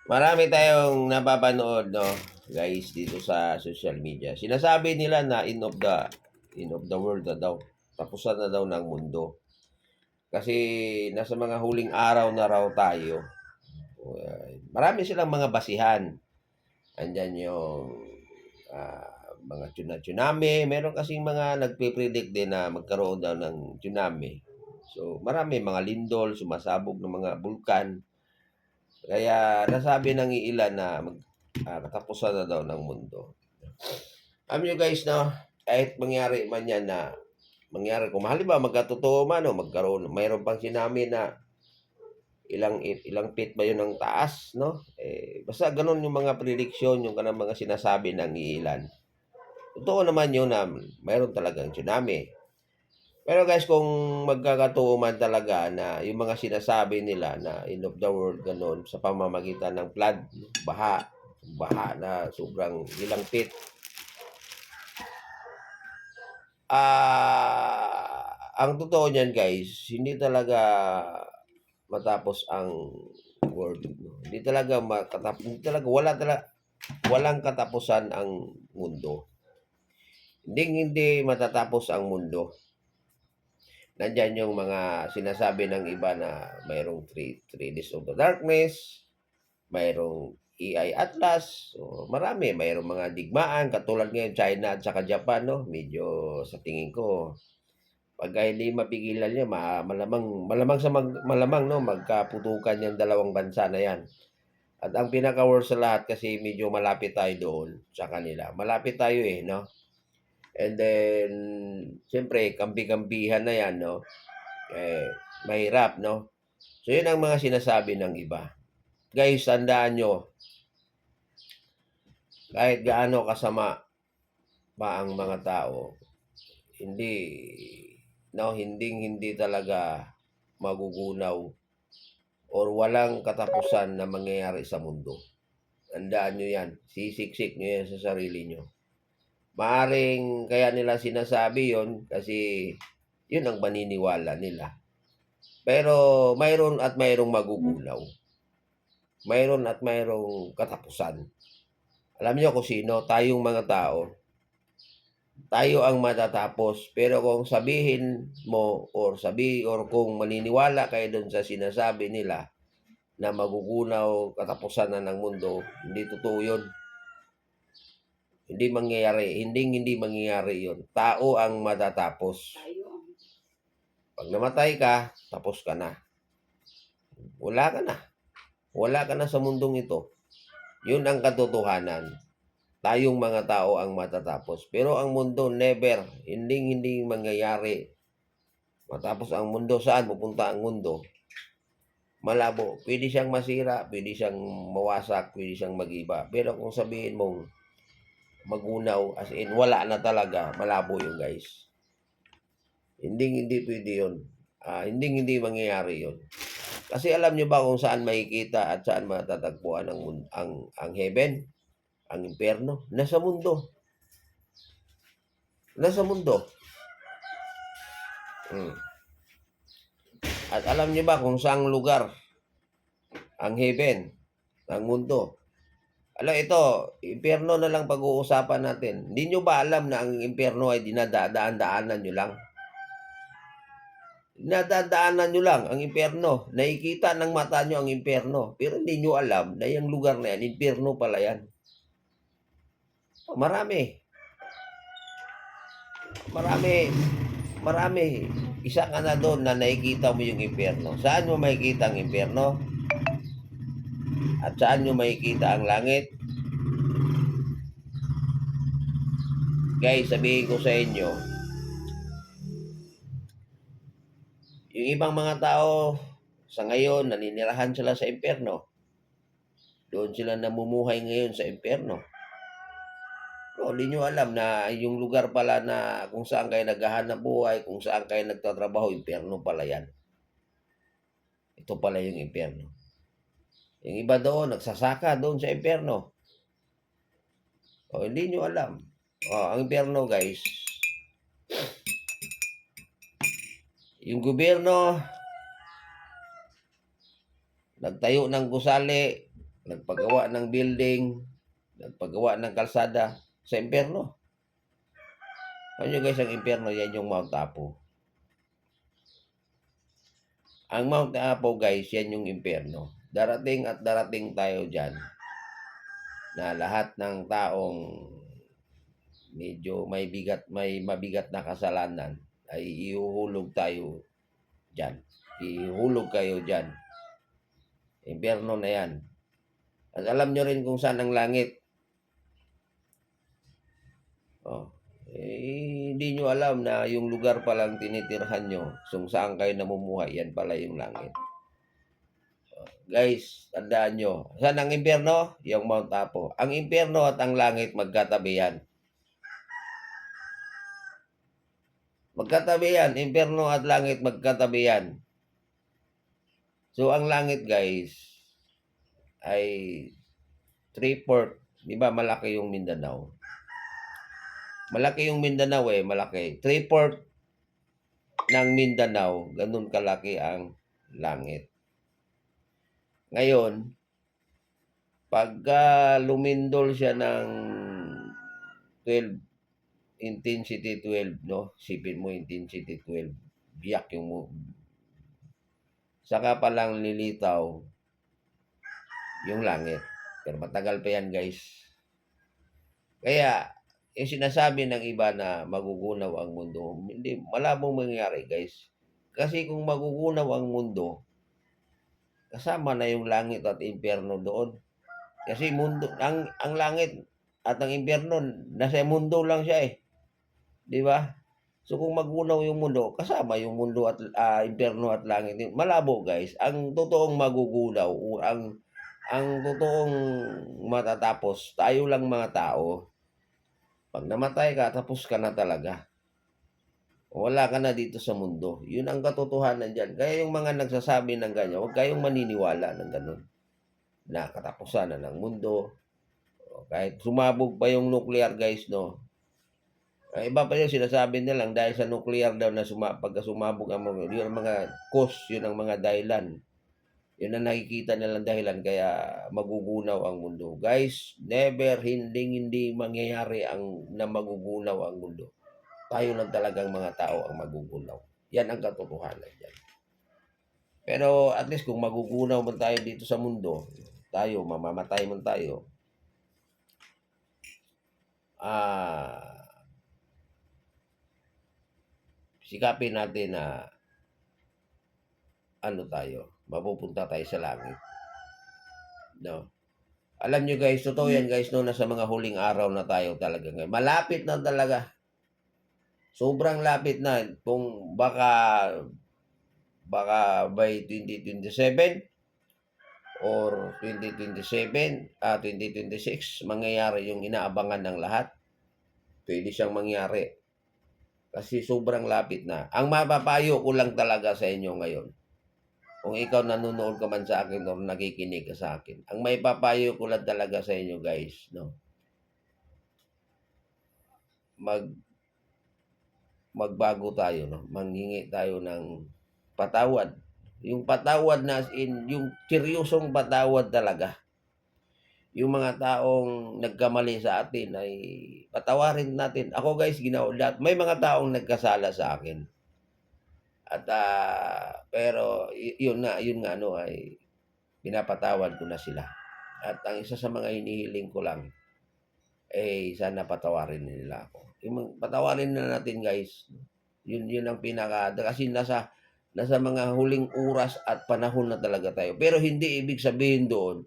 Marami tayong napapanood 'no, guys, dito sa social media. Sinasabi nila na end of the world na daw, tapusan na daw ng mundo. Kasi nasa mga huling araw na raw tayo. Marami silang mga basihan. Andiyan yung, mga tsunami, meron kasing mga nagpe-predict din na magkaroon daw ng tsunami. So, marami mga lindol, sumasabog ng mga bulkan. Kaya nasabi ng iilan na katapusan na daw ng mundo. Alam niyo guys 'no, kahit mangyari man 'yan na mangyari kung halimbawa magkatotoo man o magkaroon mayroon pang tsunami na ilang feet ba 'yun ang taas 'no, basta gano'n yung mga prediksyon, yung kanang mga sinasabi ng iilan. Totoo naman 'yun na mayroon talagang tsunami. Pero guys kung magkakatotoo man talaga na yung mga sinasabi nila na end of the world gano'n sa pamamagitan ng flood, baha, baha na sobrang ilang feet. Ang totoo niyan guys, hindi talaga matapos ang world 'no. Walang katapusan ang mundo. Hindi matatapos ang mundo. Nandiyan yung mga sinasabi ng iba na mayroong three days of the darkness, mayroong AI Atlas, so marami. Mayroong mga digmaan katulad ngayon China at saka Japan 'no, medyo sa tingin ko pagka hindi mapigilan 'yan malamang malamang malamang 'no, magkaputukan yang dalawang bansa na 'yan. At ang pinaka-worst sa lahat kasi medyo malapit tayo doon sa kanila. Malapit tayo, 'no? And then siyempre kampi-kampihan na 'yan 'no, mahirap 'no? So 'yun ang mga sinasabi ng iba. Guys, tandaan niyo, kahit gaano kasama pa ang mga tao, hindi hindi talaga magugunaw or walang katapusan na mangyayari sa mundo. Tandaan niyo 'yan, sisiksik niyo 'yan sa sarili niyo. Maaaring kaya nila sinasabi 'yon kasi 'yun ang paniniwala nila. Pero mayroon at mayroong magugunaw. Mayroon at mayroong katapusan. Alam niyo kung sino? Tayong mga tao. Tayo ang matatapos. Pero kung sabihin mo or kung maniniwala kayo do'n sa sinasabi nila na magugunaw, katapusan na ng mundo, hindi totoo 'yun. Hindi mangyayari 'yun. Tao ang matatapos. 'Pag namatay ka, tapos ka na. Wala ka na. Wala ka na sa mundong ito. 'Yun ang katotohanan. Tayong mga tao ang matatapos. Pero ang mundo never, hindi mangyayari. Matapos ang mundo, saan pupunta ang mundo? Malabo. Pwede siyang masira, pwede siyang mawasak, pwede siyang mag-iba. Pero kung sabihin mong magunaw, as in wala na talaga, malabo 'yun guys. Hindi pwede 'yun. Hindi mangyayari 'yun. Kasi alam niyo ba kung saan makikita at saan matatagpuan ang heaven, ang impyerno? Nasa mundo. Nasa mundo. Hmm. At alam niyo ba kung saang lugar ang heaven, ang mundo? Alam ito, impyerno na lang pag-uusapan natin. Hindi niyo ba alam na ang impyerno ay dinadaan-daanan niyo lang? Dinadaan-daanan niyo lang ang impyerno. Nakikita ng mata niyo ang impyerno. Pero hindi niyo alam na yung lugar na yan, impyerno pala yan. Marami. Marami. Marami. Isa ka na doon na nakikita mo yung impyerno. Saan mo makikita ang impyerno? At saan nyo makikita ang langit? Guys, sabihin ko sa inyo, yung ibang mga tao sa ngayon, naninirahan sila sa impyerno. Doon sila namumuhay ngayon sa impyerno. No, hindi nyo alam na yung lugar pala na kung saan kayo naghahanap buhay, kung saan kayo nagtatrabaho, impyerno pala yan. Ito pala yung impyerno. Yung iba doon, nagsasaka doon sa impyerno. O, hindi nyo alam. Ang impyerno guys, yung gobyerno, nagtayo ng gusali, nagpagawa ng building, nagpagawa ng kalsada sa impyerno. Alam nyo guys, ang impyerno, yan yung Mount Apo. Ang Mount Apo guys, yan yung impyerno. Darating at darating tayo dyan na lahat ng taong medyo may mabigat na kasalanan ay ihuhulog tayo dyan. Ihulog kayo dyan. Impyerno na yan. At alam nyo rin kung saan ang langit. Oh. Hindi nyo alam na yung lugar palang tinitirhan nyo, kung saan kayo namumuhay, yan pala yung langit. Guys, tandaan nyo. Saan ang impyerno? Yung Mount Apo. Ang impyerno at ang langit magkatabi yan. Magkatabi yan. Impyerno at langit magkatabi yan. So, ang langit guys, ay 3/4. Di ba malaki yung Mindanao? Malaki yung Mindanao malaki. 3/4 ng Mindanao, ganun kalaki ang langit. Ngayon, pagka lumindol siya ng 12, intensity 12, no? Sipin mo, intensity 12. Biyak yung saka palang lilitaw yung langit. Pero matagal pa yan, guys. Kaya, yung sinasabi ng iba na magugunaw ang mundo, hindi, malabong mangyayari, guys. Kasi kung magugunaw ang mundo, kasama na yung langit at impyerno doon. Kasi mundo, ang langit at ang impyerno, nasa mundo lang siya eh. Di ba? So kung magunaw yung mundo, kasama yung mundo at impyerno at langit. Malabo guys. Ang totoong magugunaw, ang totoong matatapos, tayo lang mga tao. Pag namatay ka, tapos ka na talaga. Wala ka na dito sa mundo. Yun ang katotohanan dyan. Kaya yung mga nagsasabi ng ganyan, huwag kayong maniniwala ng ganun. Na katapusan na ng mundo. Kahit sumabog pa yung nuclear guys, no? Iba pa yung sinasabi nilang dahil sa nuclear daw na pagka sumabog ang mga, yun ang mga cause, yun ang mga dahilan. Yun ang nakikita nilang dahilan kaya magugunaw ang mundo. Guys, never, hindi mangyayari na magugunaw ang mundo. Tayo lang talagang mga tao ang magugunaw. Yan ang katotohanan dyan. Pero at least kung magugunaw man tayo dito sa mundo, tayo, mamamatay man tayo, sikapin natin na mapupunta tayo sa langit. No? Alam nyo guys, totoo yan guys, no, nasa mga huling araw na tayo talaga ngayon. Malapit na talaga. Sobrang lapit na. Kung baka by 2027 or 2027, 2026, mangyayari yung inaabangan ng lahat. Pwede siyang mangyari. Kasi sobrang lapit na. Ang mapapayo ko lang talaga sa inyo ngayon, kung ikaw nanonood ka man sa akin o nakikinig ka sa akin, ang may papayo ko lang talaga sa inyo guys, no? Magbago tayo, no? Manghingi tayo ng patawad. Yung patawad na yung seryosong patawad talaga. Yung mga taong nagkamali sa atin ay patawarin natin. Ako guys, ginawa lahat. May mga taong nagkasala sa akin. At pero yun nga ay pinapatawad ko na sila. At ang isa sa mga hinihiling ko lang sana patawarin nila ako. Yung patawarin na natin guys. Yun ang kasi nasa mga huling oras at panahon na talaga tayo. Pero hindi ibig sabihin doon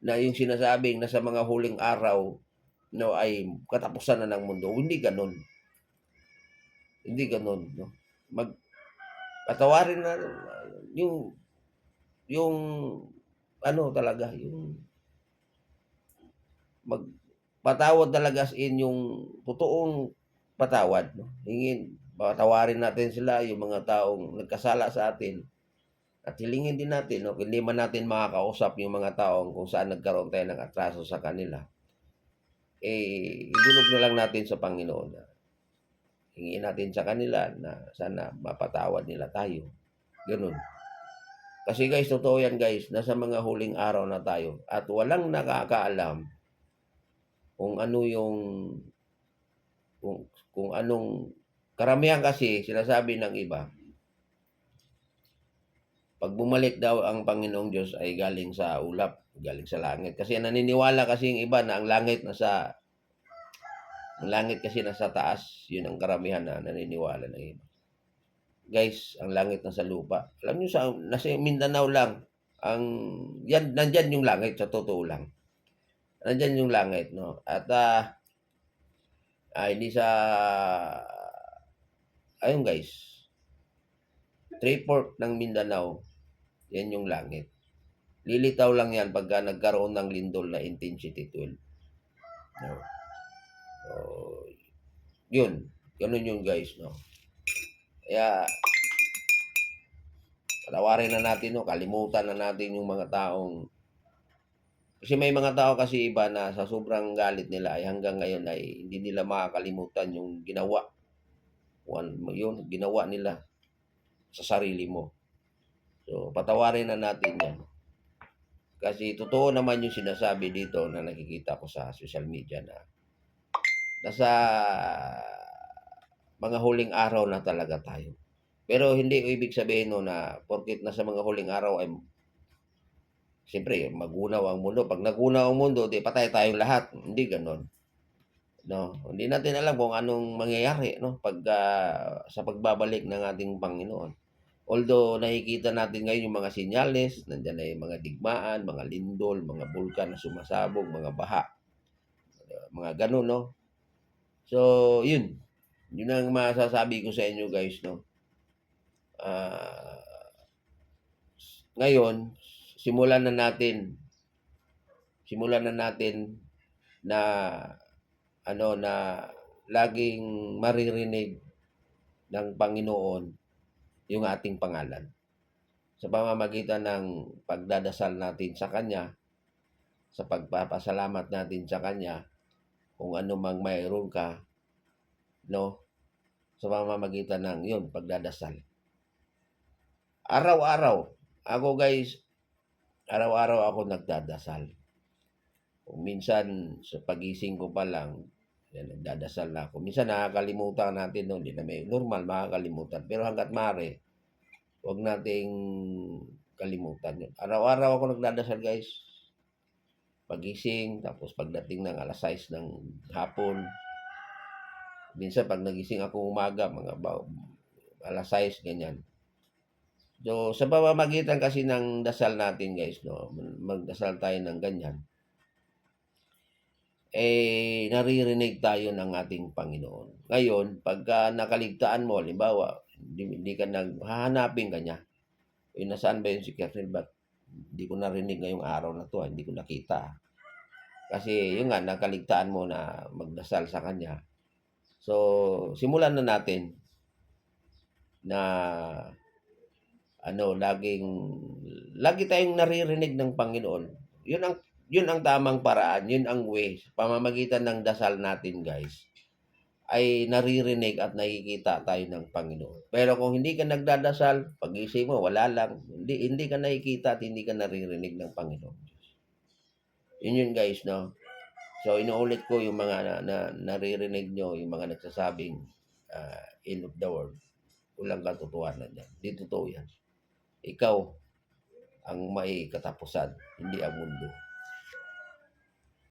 na yung sinasabing nasa mga huling araw no ay katapusan na ng mundo. Hindi ganoon. Hindi ganoon, no. Patawarin na yung talaga yung magpatawad talaga yung totoong patawad, no. Patawarin natin sila, yung mga taong nagkasala sa atin. At hilingin din natin, no, hindi man natin makakausap yung mga taong kung saan nagkaroon tayo ng atraso sa kanila. Idulog na lang natin sa Panginoon. Hingin natin sa kanila na sana mapatawad nila tayo. Ganun. Kasi guys, totoo yan guys, nasa mga huling araw na tayo at walang nakakaalam kung ano yung kung anong karamihan kasi sinasabi ng iba, 'pag bumalik daw ang Panginoong Diyos ay galing sa ulap, galing sa langit. Kasi naniniwala kasi yung iba na ang langit kasi nasa taas, yun ang karamihan na naniniwala ng iba. Guys, ang langit nasa lupa. Alam niyo nasa Mindanao lang ang yan nandiyan yung langit sa totoo lang. Nandiyan yung langit 'no at, hindi sa ayun guys, 3/4 ng Mindanao, yan yung langit. Lilitaw lang yan pagka nagkaroon ng lindol na intensity 12. No? So, yun. Ganun yun guys. No? Kaya, patawarin na natin, no? Kalimutan na natin yung mga taong kasi may mga tao kasi iba na sa sobrang galit nila ay hanggang ngayon ay hindi nila makakalimutan yung ginawa. Yun, ginawa nila sa sarili mo. So, patawarin na natin yan. Kasi totoo naman yung sinasabi dito na nakikita ko sa social media na nasa mga huling araw na talaga tayo. Pero hindi ibig sabihin no na porket nasa mga huling araw ay siyempre magunaw ang mundo. Pag nagunaw ang mundo, di patay tayong lahat. Hindi ganoon. No, hindi natin alam kung anong mangyayari no sa pagbabalik ng ating Panginoon. Although nakikita natin ngayon yung mga senyales, nandiyan na yung mga digmaan, mga lindol, mga bulkan na sumasabog, mga baha, mga ganun, no? So, yun. Yun ang masasabi ko sa inyo guys, no? Ah, ngayon, simulan na natin simulan na natin na na laging maririnig ng Panginoon yung ating pangalan. Sa pamamagitan ng pagdadasal natin sa Kanya, sa pagpapasalamat natin sa Kanya, kung ano mang mayroon ka, no? Sa pamamagitan ng yun, pagdadasal. Araw-araw, ako guys, araw-araw ako nagdadasal. Kung minsan sa pagising ko pa lang, yan, nagdadasal na ako. Minsan nakakalimutan natin no, hindi na may normal makakalimutan. Pero hangga't maaari, huwag nating kalimutan yun. Araw-araw ako nagdadasal guys. Pagising, tapos pagdating ng alas 6 ng hapon. Minsan pag nagising ako umaga, mga alas 6, ganyan. So, sa pamamagitan kasi ng dasal natin guys, no, magdasal tayo ng ganyan, naririnig tayo ng ating Panginoon. Ngayon, pagka nakaligtaan mo, halimbawa, hindi ka hahanapin ka niya. Nasaan ba yun si Kernel? Ba't hindi ko narinig ngayong araw na to? Hindi ko nakita. Kasi yun nga, nakaligtaan mo na magdasal sa Kanya. So, simulan na natin na lagi tayong naririnig ng Panginoon. Yun ang tamang paraan, yun ang way. Pamamagitan ng dasal natin, guys, ay naririnig at nakikita tayo ng Panginoon. Pero kung hindi ka nagdadasal, pag-isip mo, wala lang. Hindi ka nakikita at hindi ka naririnig ng Panginoon. Yun guys, no? So, inuulit ko yung mga naririnig nyo, yung mga nagsasabing end of the world. Walang katotohanan yan. Di totoo yan. Ikaw ang may katapusan, hindi ang mundo.